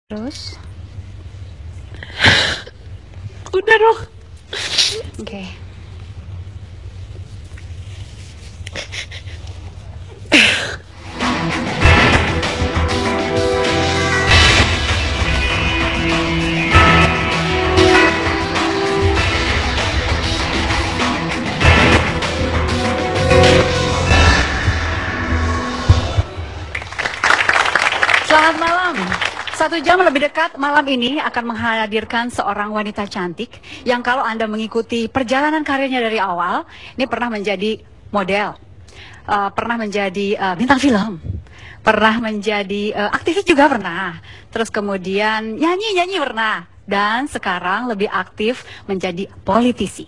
Terus, Udah dong. oke. Selamat malam. 1 jam lebih dekat malam ini akan menghadirkan seorang wanita cantik yang kalau Anda mengikuti perjalanan karirnya dari awal, ini pernah menjadi model, pernah menjadi bintang film, pernah menjadi aktivis juga pernah, terus kemudian nyanyi pernah, dan sekarang lebih aktif menjadi politisi.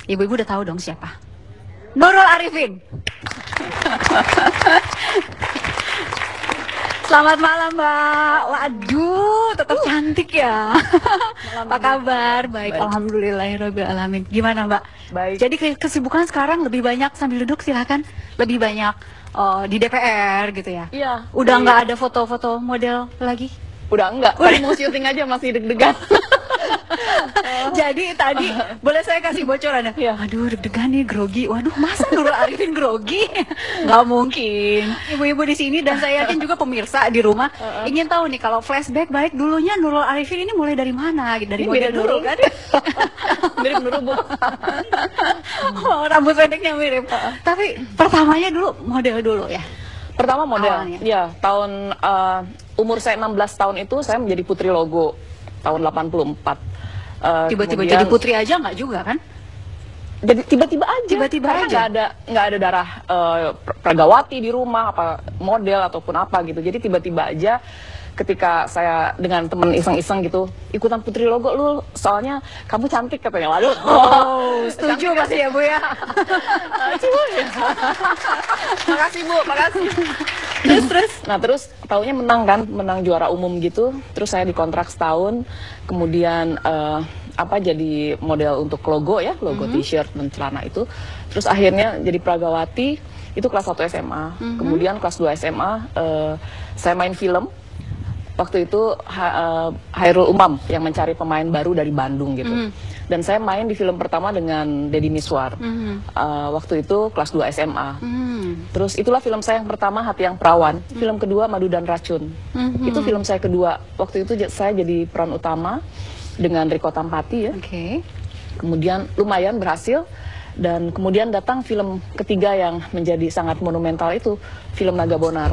Ibu-ibu udah tahu dong siapa? Nurul Arifin. Selamat malam Mbak. Waduh, tetap cantik ya. Apa kabar? Baik, alhamdulillahirobbilalamin. Gimana Mbak? Baik. Jadi kesibukan sekarang lebih banyak sambil duduk silahkan. Lebih banyak di DPR gitu ya. Iya. Udah nggak ada foto-foto model lagi. Udah enggak. Tadi mau syuting aja masih deg-degan. Jadi tadi boleh saya kasih bocoran ya? Iya. Aduh deg-degan nih, grogi. Waduh, masa Nurul Arifin grogi? Nggak mungkin. Ibu-ibu di sini dan saya yakin juga pemirsa di rumah ingin tahu nih kalau flashback baik dulunya Nurul Arifin ini mulai dari mana? Dari Ini model mirip dulu Nurul. kan? Mirip Nurul, Bu. Oh, rambut pendeknya mirip. Tapi pertamanya dulu model dulu ya. Pertama model. Awalnya. Ya, tahun umur saya 16 tahun itu saya menjadi putri logo tahun 84. Tiba-tiba Kemudian jadi putri aja nggak juga kan? jadi tiba-tiba aja. Tiba-tiba Karena aja. nggak ada darah pragawati di rumah apa model ataupun apa gitu. Jadi tiba-tiba aja ketika saya dengan teman iseng-iseng gitu ikutan putri logo lu soalnya kamu cantik katanya. Waduh. Oh, setuju pasti ya Bu ya. Makasih Bu, makasih. Terus. Nah terus taunya menang kan, menang juara umum gitu. Terus saya dikontrak setahun, kemudian jadi model untuk logo ya, logo t-shirt dan celana itu. Terus akhirnya jadi pragawati, itu kelas 1 SMA. Kemudian kelas 2 SMA saya main film. Waktu itu Hairul Umam yang mencari pemain baru dari Bandung gitu. Dan saya main di film pertama dengan Deddy Miswar. Waktu itu kelas 2 SMA. Terus itulah film saya yang pertama, Hati yang Perawan. Film kedua Madu dan Racun. Itu film saya kedua. Waktu itu saya jadi peran utama dengan Riko Tampati ya. Oke. Kemudian lumayan berhasil. Dan kemudian datang film ketiga yang menjadi sangat monumental itu, film Naga Bonar.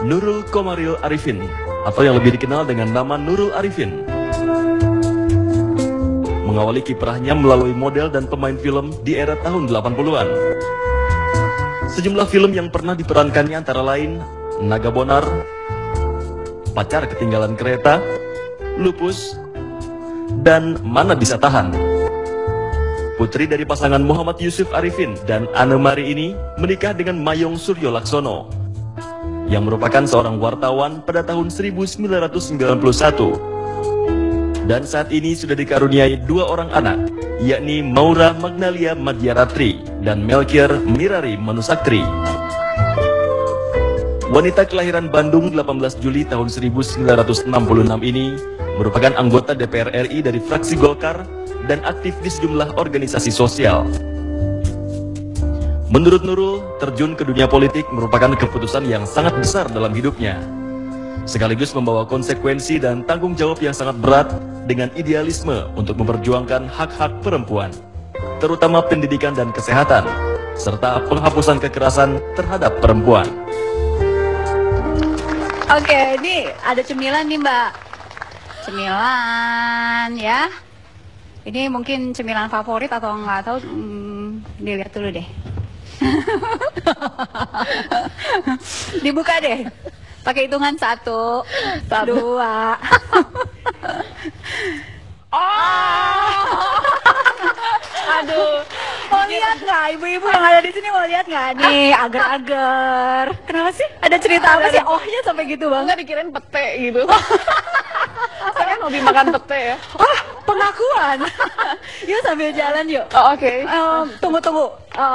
Nurul Komaril Arifin, atau yang lebih dikenal dengan nama Nurul Arifin, mengawali kiprahnya melalui model dan pemain film di era tahun 80-an. Sejumlah film yang pernah diperankannya antara lain Naga Bonar, Pacar Ketinggalan Kereta, Lupus, dan Mana Bisa Tahan. Putri dari pasangan Muhammad Yusuf Arifin dan Anne Marie ini menikah dengan Mayong Suryo Laksono, yang merupakan seorang wartawan pada tahun 1991. Dan saat ini sudah dikaruniai 2 orang anak, yakni Maura Magnalia Madyaratri dan Melkier Mirari Manusaktri. Wanita kelahiran Bandung 18 Juli tahun 1966 ini merupakan anggota DPR RI dari fraksi Golkar dan aktif di sejumlah organisasi sosial. Menurut Nurul, terjun ke dunia politik merupakan keputusan yang sangat besar dalam hidupnya, sekaligus membawa konsekuensi dan tanggung jawab yang sangat berat dengan idealisme untuk memperjuangkan hak-hak perempuan, terutama pendidikan dan kesehatan, serta penghapusan kekerasan terhadap perempuan. Oke, ini ada cemilan nih Mbak. Cemilan ya. Ini mungkin cemilan favorit atau nggak tahu. Dilihat dulu deh. Dibuka deh. Pakai hitungan 1, 2. Aduh. Mau lihat nggak? Ibu-ibu yang ada di sini mau lihat nggak? Nih, agar-agar. Kenapa sih? Ada cerita apa sih? Ohnya sampai gitu banget. Enggak dikirain pete gitu. Saya kan hobi makan pete ya. Wah, pengakuan. Yuk sambil jalan yuk. Oh, oke. Tunggu.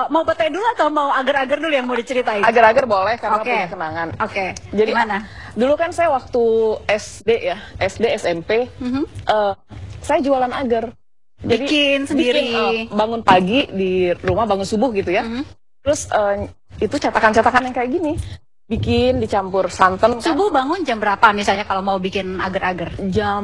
Mau petai dulu atau mau agar-agar dulu yang mau diceritain? Agar-agar boleh karena Oke. punya kenangan. Oke. Jadi Gimana? dulu kan saya waktu SD ya, SD SMP, saya jualan agar. Jadi Bikin sendiri. bangun pagi di rumah, bangun subuh gitu ya. Terus itu cetakan-cetakan yang kayak gini, bikin dicampur santan. Kan? Subuh bangun jam berapa misalnya kalau mau bikin agar-agar? Jam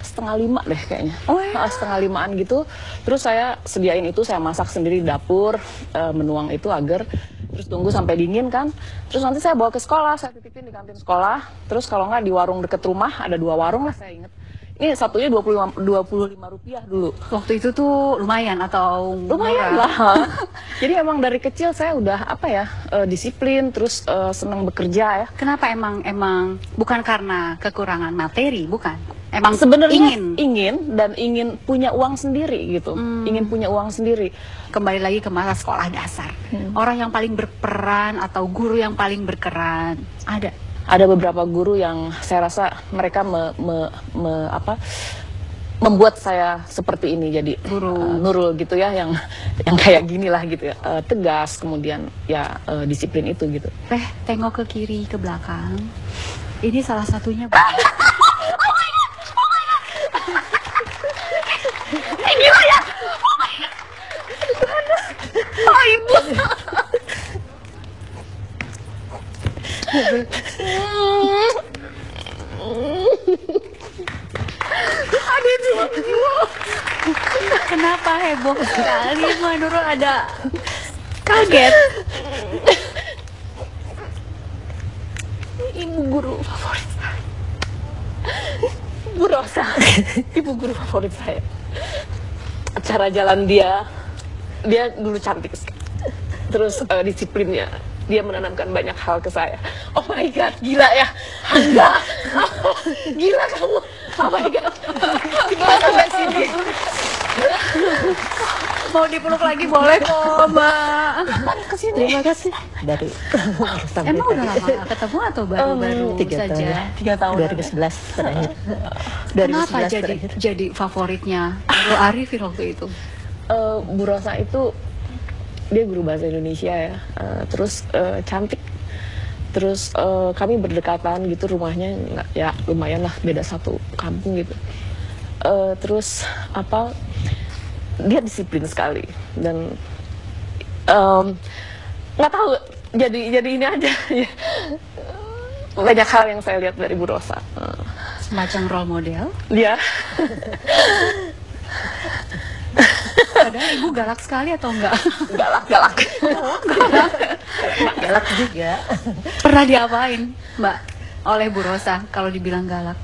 4:30 deh kayaknya. Oh, ya? 4:30 gitu. Terus saya sediain itu, saya masak sendiri di dapur, menuang itu agar. Terus tunggu sampai dingin kan. Terus nanti saya bawa ke sekolah, saya titipin di kantin sekolah. Terus kalau nggak di warung deket rumah, ada 2 warung lah saya inget. Ini satunya 25 rupiah dulu. Waktu itu tuh lumayan atau Lumayan murah? lah. Jadi emang dari kecil saya udah disiplin, terus senang bekerja ya. Kenapa emang bukan karena kekurangan materi, bukan? Emang Sebenarnya ingin ingin punya uang sendiri gitu. Ingin punya uang sendiri. kembali lagi ke masa sekolah dasar. Orang yang paling berperan atau guru yang paling berkeran ada. Ada beberapa guru yang saya rasa mereka membuat saya seperti ini, jadi Guru. Nurul gitu ya, yang kayak gini lah gitu ya, tegas, kemudian ya disiplin itu gitu. Tengok ke kiri, ke belakang. Ini salah satunya. Gila ya! Oh ibu! Kenapa heboh sekali, Mbak Nurul? Ada kaget. Ibu guru favorit saya, Bu Rosa. Ibu guru favorit saya. Cara jalan dia dulu cantik sekali. Terus disiplinnya, dia menanamkan banyak hal ke saya. Oh my god, gila ya, enggak, gila kamu, oh my god, gila sampai sini. Mau dipeluk lagi boleh kok, Mbak. Kesini. Terima kasih. Dari Emang udah lama nggak ketemu atau baru-baru 3 tahun saja? ya. 3 tahun. 2011 terakhir. Kenapa 2011 terakhir. jadi favoritnya Nurul Arifin waktu itu? Bu Rosa itu dia guru bahasa Indonesia ya, terus cantik, terus kami berdekatan gitu, rumahnya ya lumayan lah, beda satu kampung gitu. Terus dia disiplin sekali dan nggak tahu, jadi ini aja. Banyak hal yang saya lihat dari Bu Rosa. Semacam role model. Dia Padahal ibu galak sekali atau enggak? galak. Galak juga. Pernah diapain, Mbak, oleh Bu Rosa kalau dibilang galak?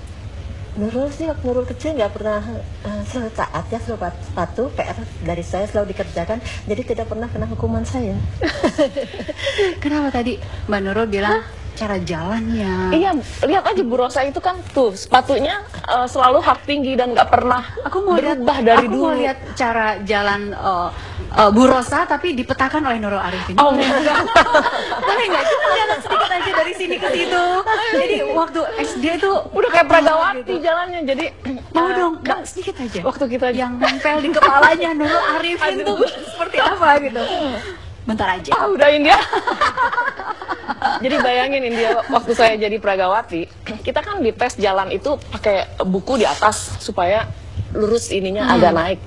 Nurul sih waktu Nurul kecil nggak pernah selalu taat ya, selalu patuh, PR dari saya selalu dikerjakan, jadi tidak pernah kena hukuman saya. Kenapa tadi Mbak Nurul bilang cara jalannya? Iya, lihat aja Bu Rosa itu kan tuh sepatunya selalu hak tinggi dan nggak pernah berubah dari aku dulu. mau lihat cara jalan Bu Rosa tapi dipetakan oleh Nurul Arifin. Oh enggak. Boleh nggak? Cuma jalan sedikit aja dari sini ke situ. Jadi waktu SD itu Udah kayak Pragawati jalannya, jadi mau dong, Mbak, sedikit aja. waktu kita Yang nempel di kepalanya Nurul Arifin tuh seperti apa gitu. Bentar aja. udahin dia. Jadi bayangin India, waktu saya jadi Pragawati, kita kan dites jalan itu pakai buku di atas supaya lurus ininya agak naik.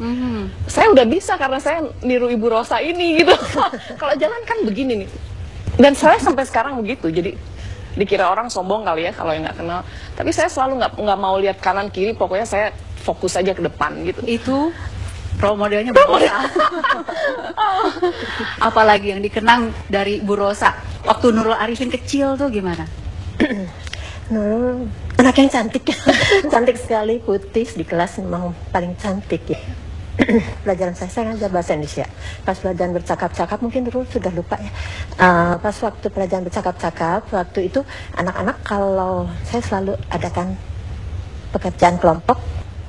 Saya udah bisa karena saya niru Ibu Rosa ini gitu. Kalau jalan kan begini nih. Dan saya sampai sekarang begitu. Jadi dikira orang sombong kali ya kalau yang nggak kenal. Tapi saya selalu nggak mau lihat kanan kiri. Pokoknya saya fokus aja ke depan gitu. Itu role modelnya Bu Rosa. Apalagi yang dikenang dari Bu Rosa waktu Nurul Arifin kecil tuh gimana? Nurul anak yang cantik. Cantik sekali, putih, di kelas memang paling cantik ya. Pelajaran saya ngajar bahasa Indonesia. Pas pelajaran bercakap-cakap, mungkin Nurul sudah lupa ya. Pas waktu pelajaran bercakap-cakap, waktu itu anak-anak, kalau saya selalu adakan pekerjaan kelompok,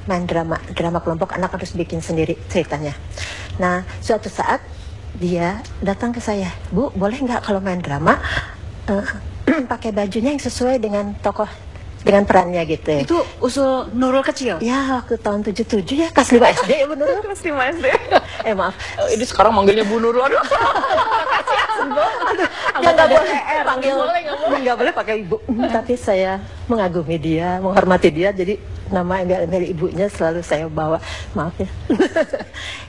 main drama kelompok, anak harus bikin sendiri ceritanya. Nah, suatu saat dia datang ke saya, Bu, boleh nggak kalau main drama pakai bajunya yang sesuai dengan tokoh dengan perannya gitu. Itu usul Nurul kecil? Ya waktu tahun 77 ya, kelas 5 SD ya Bu Nurul. Kelas 5 SD. Maaf. Ini sekarang manggilnya Bu Nurul. Aduh. Ya nggak boleh panggil, nggak boleh pakai ibu. Tapi saya mengagumi dia, menghormati dia, jadi nama dari ibunya selalu saya bawa. Maaf ya.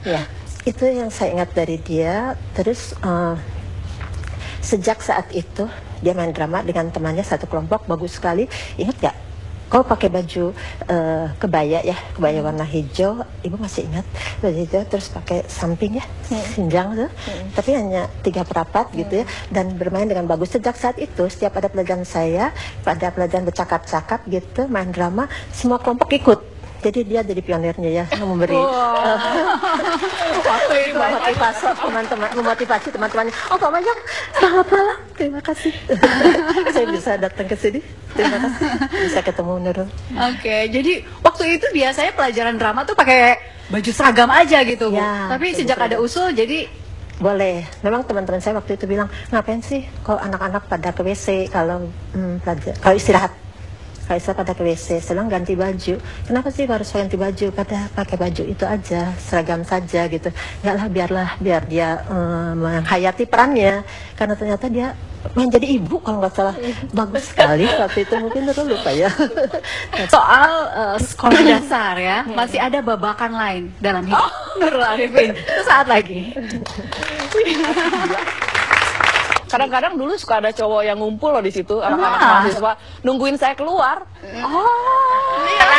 Ya, itu yang saya ingat dari dia. Terus sejak saat itu dia main drama dengan temannya satu kelompok, bagus sekali. Ingat gak? Kau pakai baju kebaya ya, kebaya warna hijau, ibu masih ingat baju hijau, terus pakai samping ya, sinjang tuh, tapi hanya 3 perapat gitu ya, dan bermain dengan bagus. Sejak saat itu, setiap ada pelajaran saya, pada pelajaran bercakap-cakap gitu, main drama, semua kelompok ikut. Jadi dia jadi pionirnya ya, memberi memotivasi teman-temannya. Oh Pak Mayang, selamat malam, terima kasih. Saya bisa datang ke sini, terima kasih, bisa ketemu Nurul. Oke, jadi waktu itu biasanya pelajaran drama tuh pakai baju seragam aja gitu, Bu. Ya, Tapi sejak ada usul, jadi boleh. Memang teman-teman saya waktu itu bilang, ngapain sih kalau anak-anak pada ke WC kalau kalau istirahat. Kalau saya pada ke WC, sedang ganti baju. Kenapa sih harus ganti baju? Pada pakai baju itu aja, seragam saja gitu. Enggak lah, biar dia menghayati perannya. Karena ternyata dia main jadi ibu kalau nggak salah. Bagus sekali waktu itu, mungkin Nurul lupa ya. soal sekolah dasar ya, masih ada babakan lain dalam hidup Nurul Arifin. Itu saat lagi. Kadang-kadang dulu suka ada cowok yang ngumpul loh di situ, anak-anak mahasiswa nungguin saya keluar. Oh.